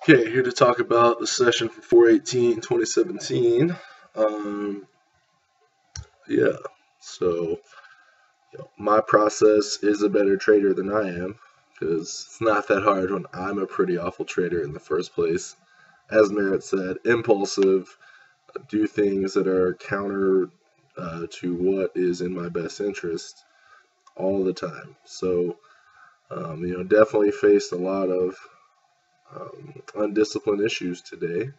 Okay, here to talk about the session from 4/18/2017. Um, yeah, so my process is a better trader than I am because it's not that hard when I'm a pretty awful trader in the first place. As Merritt said, impulsive, do things that are counter to what is in my best interest all the time. So, definitely faced a lot of undisciplined issues today.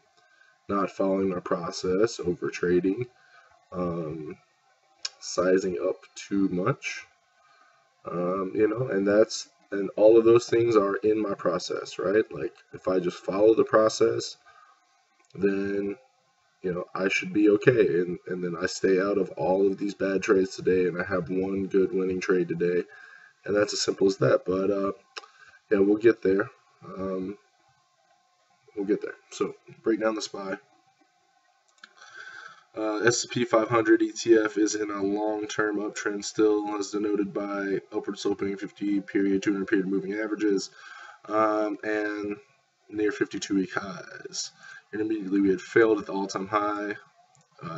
Not following my process, over trading, um, sizing up too much, and all of those things are in my process, right? Like if I just follow the process, then I should be okay, and then I stay out of all of these bad trades today, and I have one good winning trade today, and that's as simple as that. But yeah, we'll get there. Um, we'll get there. So break down the SPY. S&P 500 ETF is in a long-term uptrend still, as denoted by upward sloping 50 period, 200 period moving averages, and near 52-week highs. Intermediately, we had failed at the all-time high,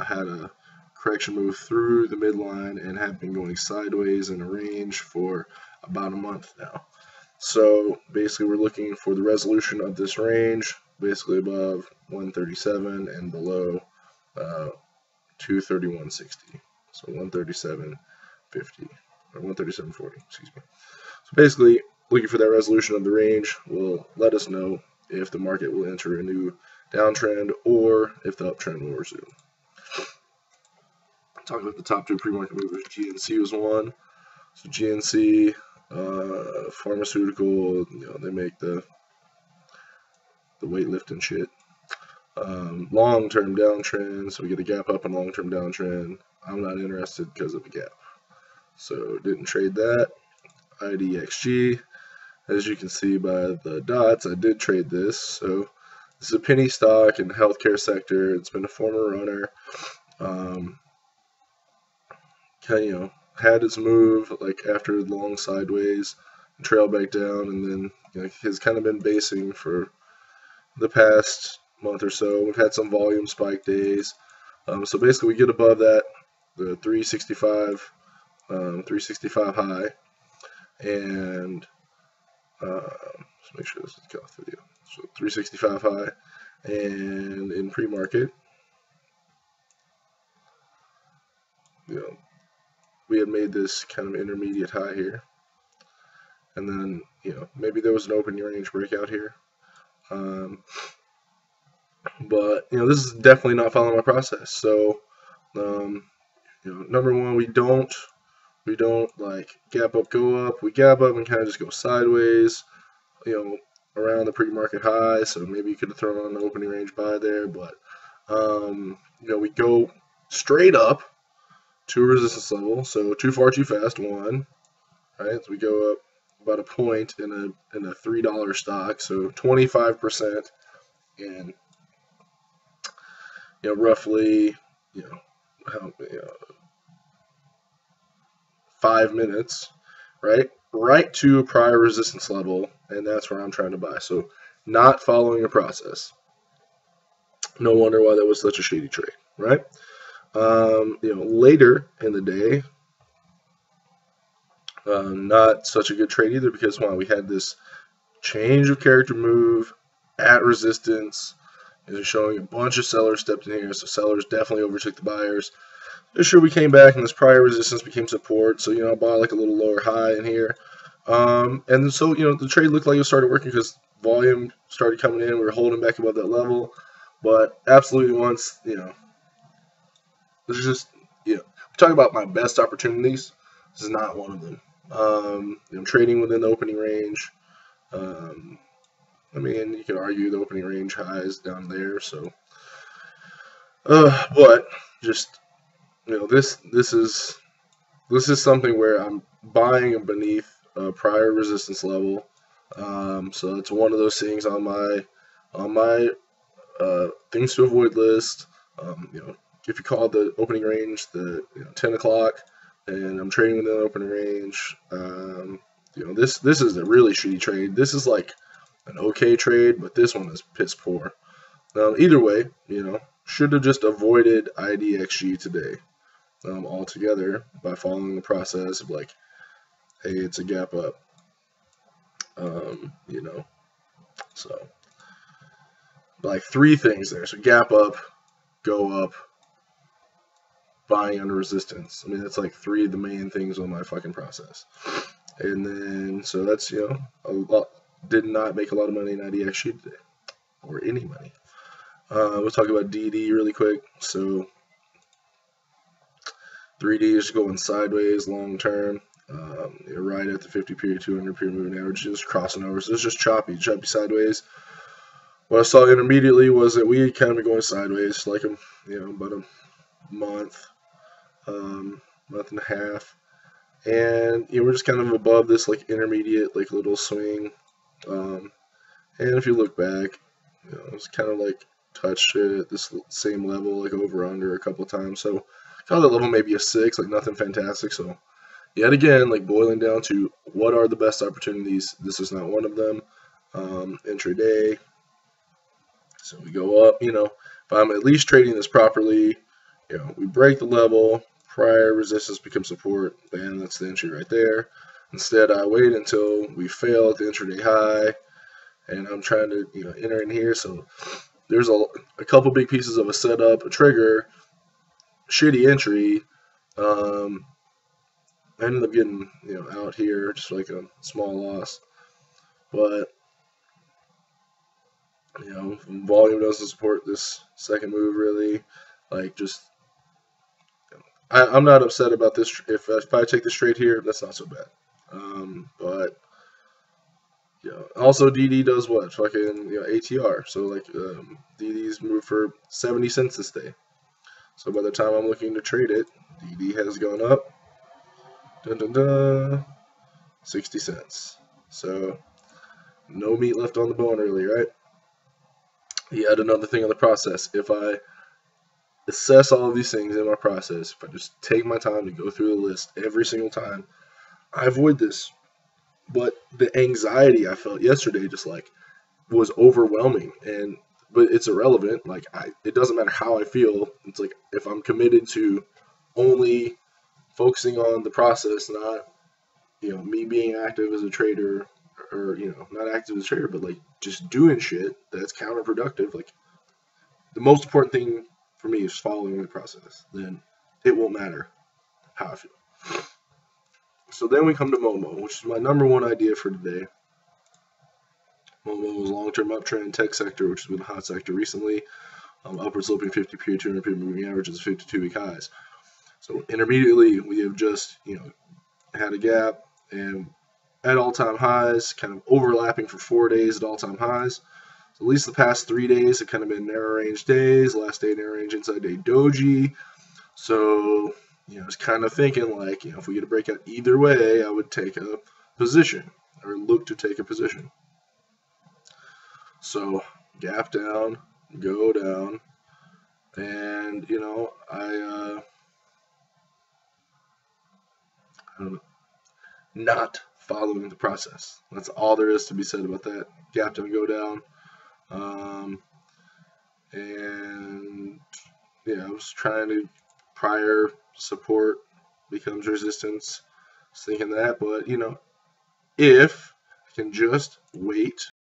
had a correction move through the midline, and have been going sideways in a range for about a month now. So basically, we're looking for the resolution of this range, basically above 137 and below 231.60. So 137.50 or 137.40, excuse me. So basically, looking for that resolution of the range will let us know if the market will enter a new downtrend or if the uptrend will resume. Talking about the top two pre-market movers, GNC was one. So GNC, pharmaceutical, they make the weightlifting shit. Long-term downtrend, so we get a gap up and long-term downtrend. I'm not interested because of the gap, so didn't trade that. IDXG, as you can see by the dots, I did trade this. So this is a penny stock in the healthcare sector. It's been a former runner. Had its move like after long sideways, trail back down, and then has kind of been basing for the past month or so. We've had some volume spike days. So basically, we get above that, the 365 high, and let's make sure this is the video. So 365 high, and in pre-market, we had made this kind of intermediate high here, and then maybe there was an open range breakout here. But this is definitely not following my process. So number one, we don't like gap up, go up. We gap up and kind of just go sideways, around the pre-market high. So maybe you could have thrown on an opening range buy there, but we go straight up to a resistance level. So too far, too fast. One, right? So we go up about a point in a $3 stock. So 25% in roughly 5 minutes, right to a prior resistance level, and that's where I'm trying to buy. So not following a process. No wonder why that was such a shady trade, right? Later in the day, not such a good trade either, because we had this change of character move at resistance. It's showing a bunch of sellers stepped in here, so sellers definitely overtook the buyers. Sure, we came back and this prior resistance became support, so I bought like a little lower high in here, and so the trade looked like it started working because volume started coming in. We were holding back above that level, but absolutely once there's just we talk about my best opportunities. This is not one of them. Trading within the opening range. You could argue the opening range highs down there, so but just this is something where I'm buying beneath a prior resistance level. So it's one of those things on my things to avoid list. If you call the opening range the 10 o'clock, and I'm trading within the opening range, this is a really shitty trade. This is like an okay trade, but this one is piss poor. Either way, should have just avoided IDXG today altogether by following the process of like, hey, it's a gap up, so like 3 things there. So gap up, go up, buying under resistance. I mean, that's like 3 of the main things on my fucking process. And then, so that's, a lot, did not make a lot of money in IDXG today, or any money. We'll talk about DD really quick. So 3D is going sideways long term, right at the 50 period, 200 period moving average, just crossing over. So it's just choppy sideways. What I saw intermediately was that we had kind of been going sideways, like about a month, month and a half, and we're just kind of above this like intermediate like little swing. And if you look back, it's kind of like touched it at this same level, like over under a couple times. So kind of that level maybe a 6, like nothing fantastic. So yet again, like boiling down to what are the best opportunities. This is not one of them. Intraday. So we go up, if I'm at least trading this properly, we break the level, prior resistance becomes support, then that's the entry right there. Instead, I wait until we fail at the intraday high, and I'm trying to, enter in here. So there's a couple big pieces of a setup, a trigger, shitty entry. I ended up getting, out here, just like a small loss. But volume doesn't support this second move really. Like, just I'm not upset about this. If I take this trade here, that's not so bad. But also DD does what? Fucking ATR. So like DD's moved for 70 cents this day. So by the time I'm looking to trade it, DD has gone up. 60 cents. So no meat left on the bone really, right? Yet another thing in the process. If I assess all of these things in my process, if I just take my time to go through the list every single time, I avoid this. But the anxiety I felt yesterday just like was overwhelming, but it's irrelevant. Like it doesn't matter how I feel. It's like if I'm committed to only focusing on the process, not me being active as a trader, or not active as a trader, but like just doing shit that's counterproductive. Like the most important thing for me is following the process. Then it won't matter how I feel. So then we come to Momo, which is my number 1 idea for today. Momo was long-term uptrend tech sector, which has been a hot sector recently. Upward sloping 50 period, 200 period moving averages, 52-week highs. So intermediately, we have just had a gap and at all-time highs, kind of overlapping for 4 days at all-time highs. So at least the past 3 days have kind of been narrow range days. Last day narrow range inside day doji. So I was kind of thinking like, if we get a breakout either way, I would take a position or look to take a position. So gap down, go down, and I don't know, not following the process. That's all there is to be said about that. Gap down, go down, and I was trying to prior support becomes resistance. I was thinking that, but if I can just wait